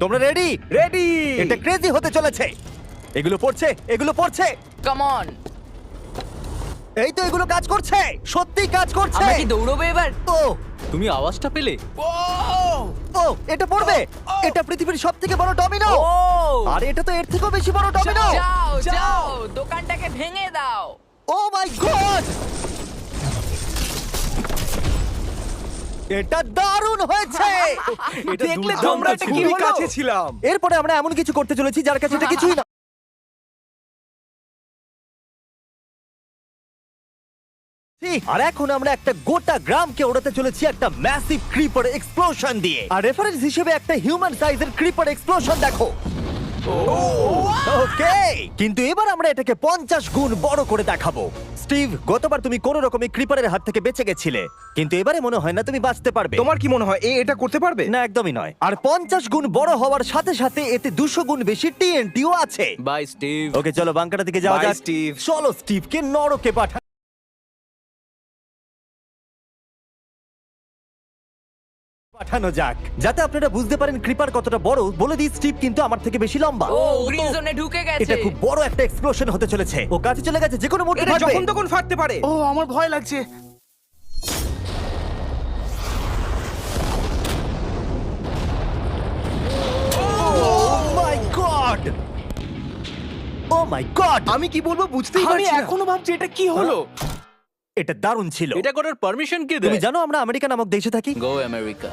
তোমরা ready? Ready. এটা crazy হতে চলেছে। এগুলো পড়ছে, এগুলো পড়ছে। Come on. এই তো এগুলো কাজ করছে, সত্যি কাজ করছে। আমরা কি দৌড়বো এবার? ও তুমি আওয়াজটা পেলে? ও এটা পড়বে। এটা পৃথিবীর সবথেকে বড় ডমিনো। ও আর এটা তো এর থেকেও বেশি বড় ডমিনো। যাও যাও দোকানটাকে ভেঙে দাও। ও মাই গড, এটা দারুণ হয়েছে। এটা দেখলে দুর্দান্ত তোমরা ছিল। খুবই কাছে ছিলাম। এরপরে আমরা এমন কিছু করতে চলেছি যার কাছে এটা কিছুই না। আর এখন আমরা একটা গোটা গ্রামকে ওড়াতে চলেছি একটা ম্যাসিভ ক্রিপার এক্সপ্লোশন দিয়ে। আর রেফারেন্স হিসেবে একটা হিউম্যান সাইজের ক্রিপার এক্সপ্লোশন দেখো। ওকে, কিন্তু এবার আমরা এটাকে 50 গুণ বড় করে দেখাবো। স্টিভ, গতবার তুমি কোন রকমে ক্রিপারের হাত থেকে বেঁচে গেছিলে, কিন্তু এবারে মনে হয় না তুমি বাঁচতে পারবে। তোমার কি মনে হয় এটা করতে পারবে? না, একদমই নয়। আর 50 গুণ বড় হওয়ার সাথে সাথে এতে 200 গুণ বেশি টিএনটিও আছে। Bye Steve. ওকে, চলো বাংকারের দিকে যাওয়া Bye, যাক। Steve. চলো স্টিভকে নরকে পাঠানো যাক, যাতে আপনারা বুঝতে পারেন ক্রিপার কতটা বড়। বলে দিই, স্টিভ কিন্তু আমার থেকে বেশি লম্বা। ও গ্রিন জোনে ঢুকে গেছে। এটা খুব বড় একটা এক্সপ্লোশন হতে চলেছে। ও কাছে চলে গেছে, যে কোনো মুহূর্তে এটা ফাটবে। যখন তখন ফাটতে পারে। ও আমার ভয় লাগছে। Oh my God! Oh my God! আমি কি বলবো বুঝতেই আমি পারছি না। এখনো ভাবছি এটা কি হলো। এটা দারুণ ছিল। এটা করার পারমিশন কে তুমি দেয়? জানো আমরা আমেরিকা নামক দেশে থাকি। গো আমেরিকা।